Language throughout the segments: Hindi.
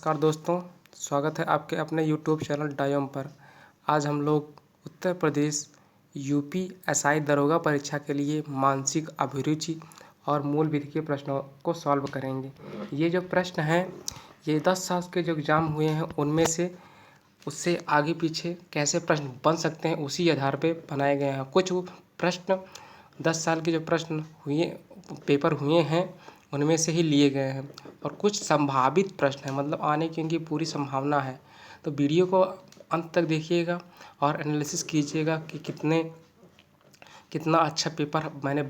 नमस्कार दोस्तों, स्वागत है आपके अपने यूट्यूब चैनल डायोम पर। आज हम लोग उत्तर प्रदेश यूपी एसआई दरोगा परीक्षा के लिए मानसिक अभिरुचि और मूल विधि के प्रश्नों को सॉल्व करेंगे। ये जो प्रश्न हैं ये 10 साल के जो एग्ज़ाम हुए हैं उनमें से उससे आगे पीछे कैसे प्रश्न बन सकते हैं उसी आधार पे बनाए गए हैं। कुछ प्रश्न 10 साल के जो प्रश्न पेपर हुए हैं उनमें से ही लिए गए हैं और कुछ संभावित प्रश्न हैं, मतलब आने की इनकी पूरी संभावना है। तो वीडियो को अंत तक देखिएगा और एनालिसिस कीजिएगा कि कितना अच्छा मैंने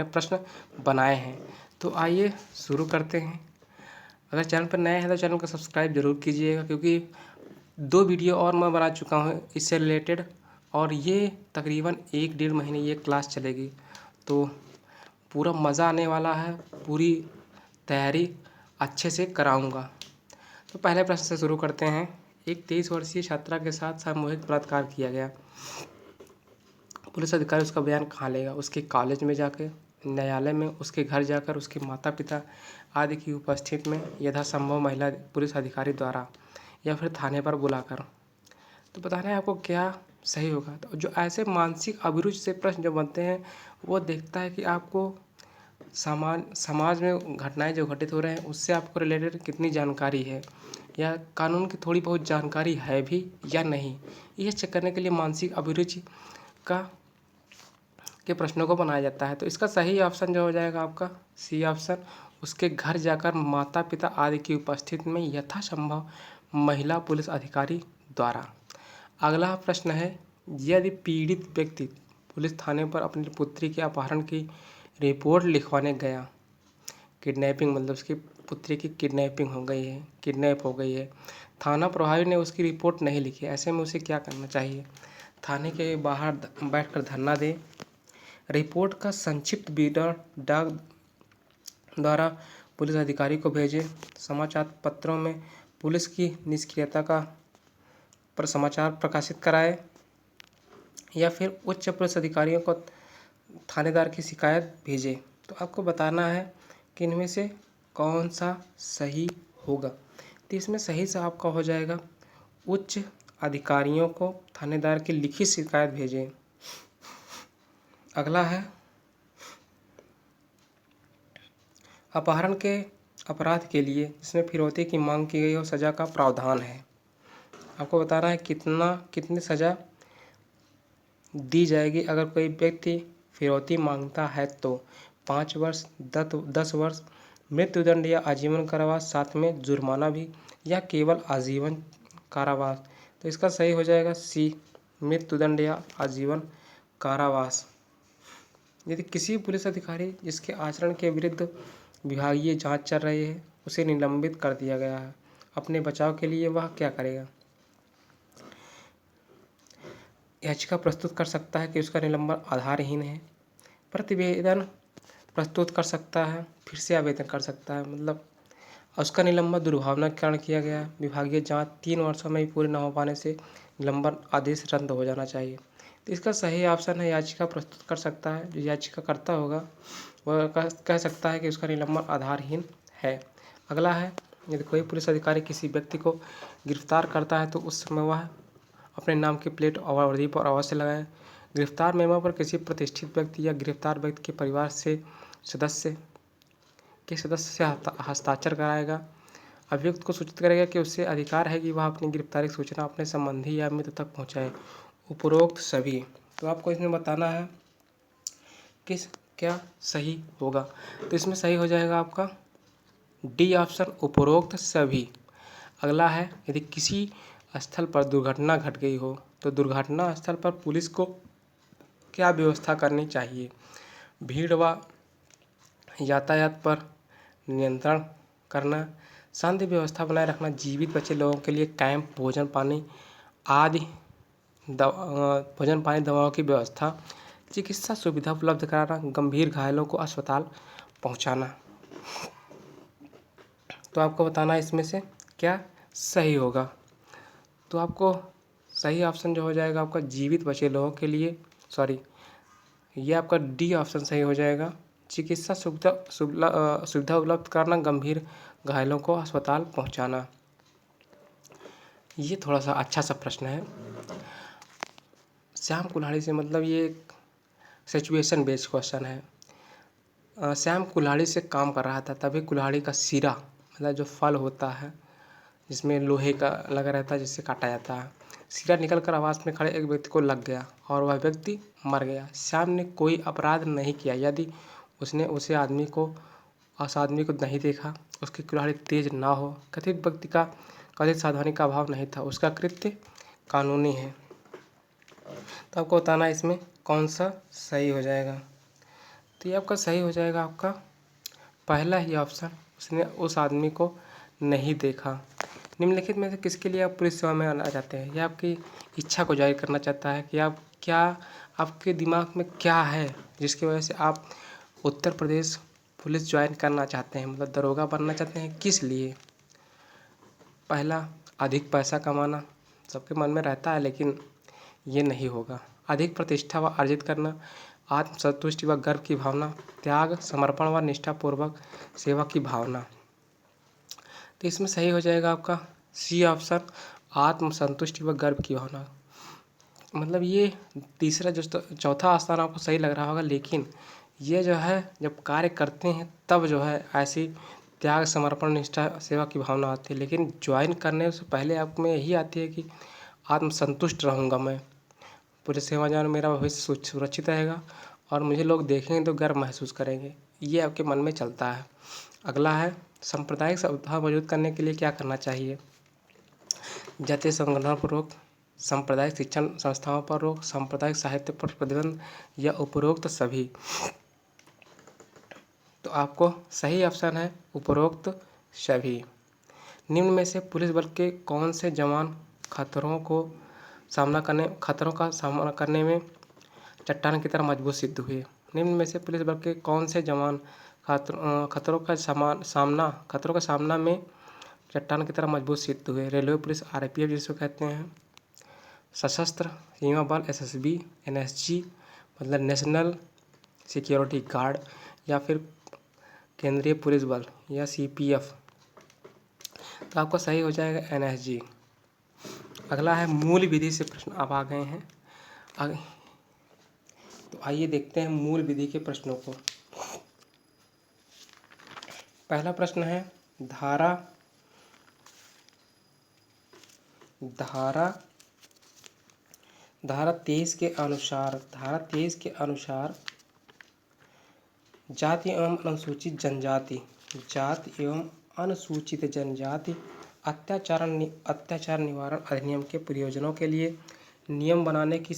प्रश्न बनाए हैं। तो आइए शुरू करते हैं। अगर चैनल पर नए हैं तो चैनल को सब्सक्राइब ज़रूर कीजिएगा, क्योंकि 2 वीडियो और मैं बना चुका हूँ इससे रिलेटेड और ये तकरीबन 1-1.5 महीने ये क्लास चलेगी। तो पूरा मज़ा आने वाला है, पूरी तैयारी अच्छे से कराऊंगा। तो पहले प्रश्न से शुरू करते हैं। एक 23 वर्षीय छात्रा के साथ सामूहिक बलात्कार किया गया। पुलिस अधिकारी उसका बयान कहाँ लेगा? उसके कॉलेज में जाकर, न्यायालय में, उसके घर जाकर, उसके माता पिता आदि की उपस्थिति में, यथासंभव महिला पुलिस अधिकारी द्वारा, या फिर थाने पर बुलाकर। तो बताना है आपको क्या सही होगा। तो जो ऐसे मानसिक अभिरुचि से प्रश्न जो बनते हैं वो देखता है कि आपको समाज में घटनाएं जो घटित हो रहे हैं उससे आपको रिलेटेड कितनी जानकारी है, या कानून की थोड़ी बहुत जानकारी है भी या नहीं। ये चेक करने के लिए मानसिक अभिरुचि के प्रश्नों को बनाया जाता है। तो इसका सही ऑप्शन जो हो जाएगा आपका सी ऑप्शन, उसके घर जाकर माता पिता आदि की उपस्थिति में यथासंभव महिला पुलिस अधिकारी द्वारा। अगला प्रश्न है, यदि पीड़ित व्यक्ति पुलिस थाने पर अपनी पुत्री के अपहरण की रिपोर्ट लिखवाने गया, किडनैपिंग मतलब उसकी पुत्री की किडनैपिंग हो गई है, किडनैप हो गई है, थाना प्रभारी ने उसकी रिपोर्ट नहीं लिखी, ऐसे में उसे क्या करना चाहिए? थाने के बाहर बैठकर धरना दे, रिपोर्ट का संक्षिप्त विवरण डाक द्वारा पुलिस अधिकारी को भेजे, समाचार पत्रों में पुलिस की निष्क्रियता पर समाचार प्रकाशित कराए, या फिर उच्च पुलिस अधिकारियों को थानेदार की शिकायत भेजे। तो आपको बताना है कि इनमें से कौन सा सही होगा। तो इसमें सही से आपका हो जाएगा उच्च अधिकारियों को थानेदार की लिखित शिकायत भेजें। अगला है, अपहरण के अपराध के लिए जिसमें फिरौती की मांग की गई हो सज़ा का प्रावधान है। आपको बताना है कितनी सज़ा दी जाएगी। अगर कोई व्यक्ति फिरौती मांगता है तो 5 वर्ष, 10 वर्ष, मृत्युदंड या आजीवन कारावास, साथ में जुर्माना भी, या केवल आजीवन कारावास। तो इसका सही हो जाएगा सी, मृत्युदंड या आजीवन कारावास। यदि किसी पुलिस अधिकारी जिसके आचरण के विरुद्ध विभागीय जांच चल रही है उसे निलंबित कर दिया गया है, अपने बचाव के लिए वह क्या करेगा? याचिका प्रस्तुत कर सकता है कि उसका निलंबन आधारहीन है, प्रतिवेदन प्रस्तुत कर सकता है, फिर से आवेदन कर सकता है, मतलब उसका निलंबन दुर्भावना के कारण किया गया है, विभागीय जांच 3 वर्षों में ही पूरी न हो पाने से निलंबन आदेश रद्द हो जाना चाहिए। तो इसका सही ऑप्शन है याचिका प्रस्तुत कर सकता है। जो याचिका करता होगा वह कह सकता है कि उसका निलंबन आधारहीन है। अगला है, यदि कोई पुलिस अधिकारी किसी व्यक्ति को गिरफ्तार करता है तो उस समय वह अपने नाम की प्लेट और वर्दी पर अवश्य लगाएं। गिरफ्तार मेमो पर किसी प्रतिष्ठित व्यक्ति या गिरफ्तार व्यक्ति के परिवार से सदस्य से हस्ताक्षर कराएगा। अभियुक्त को सूचित करेगा कि उससे अधिकार है कि वह अपनी गिरफ्तारी सूचना अपने संबंधी या मित्र तक पहुंचाए। उपरोक्त सभी। तो आपको इसमें बताना है क्या सही होगा। तो इसमें सही हो जाएगा आपका डी ऑप्शन, उपरोक्त सभी। अगला है, यदि किसी स्थल पर दुर्घटना घट गई हो तो दुर्घटना स्थल पर पुलिस को क्या व्यवस्था करनी चाहिए? भीड़ व यातायात पर नियंत्रण करना, शांति व्यवस्था बनाए रखना, जीवित बचे लोगों के लिए कैंप, भोजन पानी, दवाओं की व्यवस्था, चिकित्सा सुविधा उपलब्ध कराना, गंभीर घायलों को अस्पताल पहुंचाना। तो आपको बताना है इसमें से क्या सही होगा। तो आपको सही ऑप्शन जो हो जाएगा आपका जीवित बचे लोगों के लिए, ये आपका डी ऑप्शन सही हो जाएगा। चिकित्सा सुविधा उपलब्ध कराना, गंभीर घायलों को अस्पताल पहुंचाना। ये थोड़ा सा अच्छा सा प्रश्न है। श्याम कुल्हाड़ी से मतलब ये एक सिचुएशन बेस्ड क्वेश्चन है। श्याम कुल्हाड़ी से काम कर रहा था, तभी कुल्हाड़ी का सिरा मतलब जो फल होता है जिसमें लोहे का लगा रहता है जिससे काटा जाता है, सिरा निकल कर आवास में खड़े एक व्यक्ति को लग गया और वह व्यक्ति मर गया। श्याम ने कोई अपराध नहीं किया। यदि उसने उस आदमी को नहीं देखा, उसकी कुल्हाड़ी तेज ना हो, कथित व्यक्ति का कथित सावधानी का अभाव नहीं था, उसका कृत्य कानूनी है। तो आपको बताना है इसमें कौन सा सही हो जाएगा। तो ये आपका सही हो जाएगा आपका पहला ही ऑप्शन, उसने उस आदमी को नहीं देखा। निम्नलिखित में से किसके लिए आप पुलिस सेवा में आना चाहते हैं? यह आपकी इच्छा को जाहिर करना चाहता है कि आप क्या, आपके दिमाग में क्या है जिसकी वजह से आप उत्तर प्रदेश पुलिस ज्वाइन करना चाहते हैं, मतलब दरोगा बनना चाहते हैं। किस लिए? पहला, अधिक पैसा कमाना, सबके मन में रहता है लेकिन ये नहीं होगा। अधिक प्रतिष्ठा व अर्जित करना, आत्मसंतुष्टि व गर्व की भावना, त्याग, समर्पण व निष्ठापूर्वक सेवा की भावना। तो इसमें सही हो जाएगा आपका सी ऑप्शन, आत्मसंतुष्टि व गर्व की भावना। मतलब ये तीसरा जो चौथा स्थान आपको सही लग रहा होगा, लेकिन ये जो है जब कार्य करते हैं तब जो है ऐसी त्याग, समर्पण, निष्ठा, सेवा की भावना आती है। लेकिन ज्वाइन करने से पहले आप में यही आती है कि आत्मसंतुष्ट रहूँगा मैं, पुलिस सेवा जान मेरा भविष्य सुरक्षित रहेगा और मुझे लोग देखेंगे तो गर्व महसूस करेंगे, ये आपके मन में चलता है। अगला है सांप्रदायिक सद्भाव मजबूत करने के लिए क्या करना चाहिए? जातीय संगठनों पर रोक, सांप्रदायिक शिक्षण संस्थाओं पर रोक, सांप्रदायिक साहित्य पर प्रतिबंध या उपरोक्त सभी। तो आपको सही ऑप्शन है उपरोक्त सभी। निम्न में से पुलिस बल के कौन से जवान खतरों का सामना करने में चट्टान की तरह मजबूत सिद्ध हुए? निम्न में से पुलिस बल के कौन से जवान खतरों का सामना में चट्टान की तरह मजबूत सिद्ध हुए? रेलवे पुलिस, आरपीएफ जिसको कहते हैं, सशस्त्र सीमा बल, एसएसबी, एनएसजी मतलब नेशनल सिक्योरिटी गार्ड, या फिर केंद्रीय पुलिस बल या सीपीएफ। तो आपका सही हो जाएगा एनएसजी। अगला है मूल विधि से प्रश्न अब आ गए हैं आगे। तो आइए देखते हैं मूल विधि के प्रश्नों को। पहला प्रश्न है धारा 23 के अनुसार जाति एवं अनुसूचित जनजाति अत्याचार निवारण अधिनियम के प्रयोजनों के लिए नियम बनाने की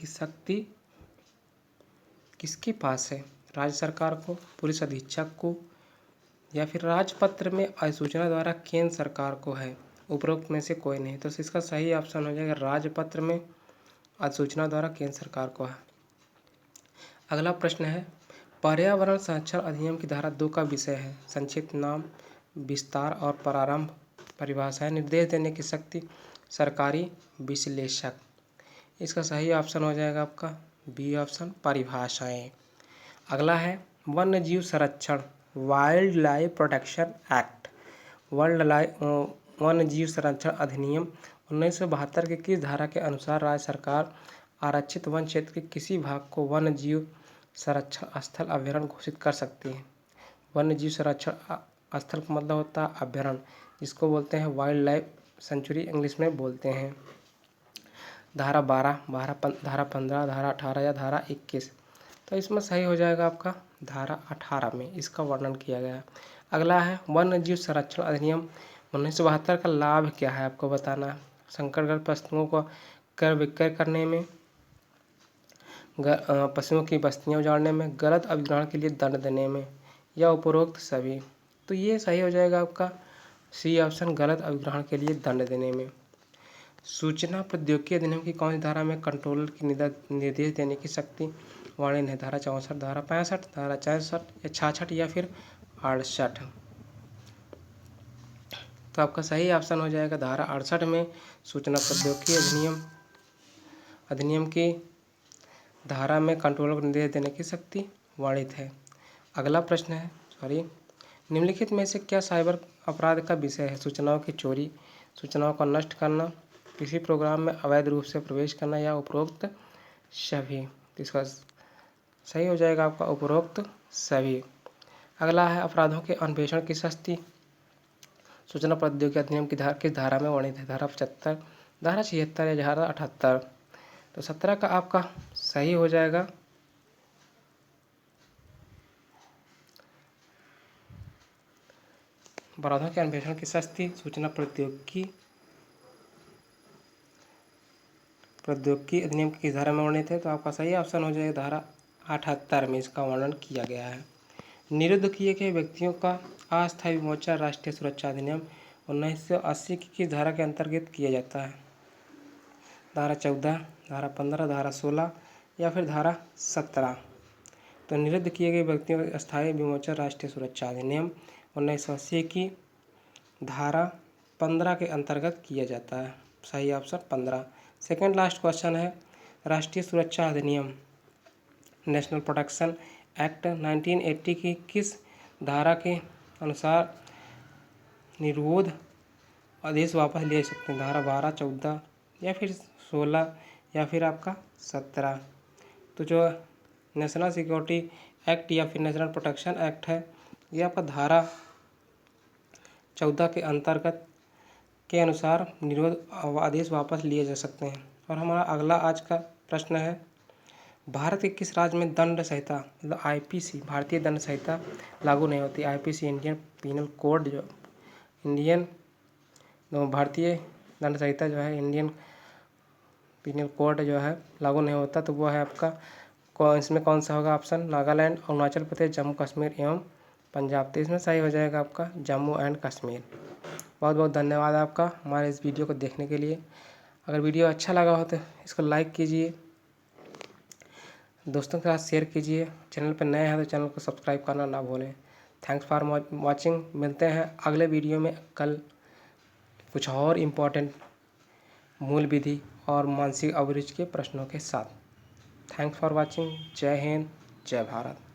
शक्ति किसके पास है? राज्य सरकार को, पुलिस अधीक्षक को, या फिर राजपत्र में अधिसूचना द्वारा केंद्र सरकार को है? उपरोक्त में से कोई नहीं। तो इसका सही ऑप्शन हो जाएगा राजपत्र में अधिसूचना द्वारा केंद्र सरकार को है। अगला प्रश्न है पर्यावरण संरक्षण अधिनियम की धारा 2 का विषय है। संक्षिप्त नाम, विस्तार और प्रारंभ, परिभाषाएं, निर्देश देने की शक्ति, सरकारी विश्लेषक। इसका सही ऑप्शन हो जाएगा आपका बी ऑप्शन, परिभाषाएं। अगला है वन्य जीव संरक्षण, वाइल्ड लाइफ प्रोटेक्शन एक्ट, वन्य जीव संरक्षण अधिनियम 1972 के किस धारा के अनुसार राज्य सरकार आरक्षित वन क्षेत्र के किसी भाग को वन्य जीव संरक्षण स्थल अभ्यारण्य घोषित कर सकती है? वन्य जीव संरक्षण स्थल का मतलब होता है अभ्यारण्य, जिसको बोलते हैं वाइल्ड लाइफ सेंचुरी इंग्लिश में बोलते हैं। धारा 12, धारा 15, धारा 18 या धारा 21। तो इसमें सही हो जाएगा आपका धारा 18 में इसका वर्णन किया गया है। अगला है वन्य जीव संरक्षण अधिनियम 1972 का लाभ क्या है आपको बताना है। संकटग्रस्त पशुओं को क्रय विक्रय करने में, पशुओं की बस्तियां उजाड़ने में, गलत अभिग्रहण के लिए दंड देने में, या उपरोक्त सभी। तो ये सही हो जाएगा आपका सी ऑप्शन, गलत अभिग्रहण के लिए दंड देने में। सूचना प्रौद्योगिकी अधिनियम की कौन सी धारा में कंट्रोलर की निर्देश देने की शक्ति वर्णन है? धारा 64, धारा 65, धारा 64 या 66 या फिर 68। तो आपका सही ऑप्शन हो जाएगा धारा 68 में सूचना प्रौद्योगिकी अधिनियम की धारा में कंट्रोलर को निर्देश देने की शक्ति वर्णित है। अगला प्रश्न है, निम्नलिखित में से क्या साइबर अपराध का विषय है? सूचनाओं की चोरी, सूचनाओं को नष्ट करना, किसी प्रोग्राम में अवैध रूप से प्रवेश करना या उपरोक्त सभी। तो इसका सही हो जाएगा आपका उपरोक्त सभी। अगला है, अपराधों के अन्वेषण की सस्ती। सूचना प्रौद्योगिकी अधिनियम की किस धारा में वर्णित है? धारा 75, धारा 76 या धारा 78। तो 17 का आपका सही हो जाएगा। अपराधों के अन्वेषण की सस्ती सूचना प्रौद्योगिकी अधिनियम की किस धारा में वर्णित है? तो आपका सही ऑप्शन हो जाएगा धारा 78 में इसका वर्णन किया गया है। निरुद्ध किए गए व्यक्तियों का अस्थायी विमोचन राष्ट्रीय सुरक्षा अधिनियम 1980 की किस धारा के अंतर्गत किया जाता है? धारा 14, धारा 15, धारा 16 या फिर धारा 17। तो निरुद्ध किए गए व्यक्तियों का अस्थायी विमोचन राष्ट्रीय सुरक्षा अधिनियम 1980 की धारा 15 के अंतर्गत किया जाता है। सही ऑप्शन 15। सेकेंड लास्ट क्वेश्चन है, राष्ट्रीय सुरक्षा अधिनियम नेशनल प्रोटेक्शन एक्ट 1980 की किस धारा के अनुसार निर्विरोध आदेश वापस लिए जा सकते हैं? धारा 12, 14 या फिर 16 या फिर आपका 17। तो जो नेशनल सिक्योरिटी एक्ट या फिर नेशनल प्रोटेक्शन एक्ट है, ये आपका धारा 14 के अंतर्गत के अनुसार निर्विरोध आदेश वापस लिए जा सकते हैं। और हमारा अगला आज का प्रश्न है, भारत के किस राज्य में दंड संहिता मतलब आईपीसी भारतीय दंड संहिता लागू नहीं होती? आईपीसी इंडियन पीनल कोड जो भारतीय दंड संहिता जो है इंडियन पीनल कोड जो है लागू नहीं होता, तो वो है आपका इसमें कौन सा होगा ऑप्शन? नागालैंड, अरुणाचल प्रदेश, जम्मू कश्मीर एवं पंजाब। तो इसमें सही हो जाएगा आपका जम्मू एंड कश्मीर। बहुत बहुत धन्यवाद आपका हमारे इस वीडियो को देखने के लिए। अगर वीडियो अच्छा लगा हो तो इसको लाइक कीजिए, दोस्तों के साथ शेयर कीजिए। चैनल पर नए हैं तो चैनल को सब्सक्राइब करना ना भूलें। Thanks for watching. मिलते हैं अगले वीडियो में कल कुछ और इम्पोर्टेंट मूल विधि और मानसिक अभिरुचि के प्रश्नों के साथ। Thanks for watching. जय हिंद, जय भारत।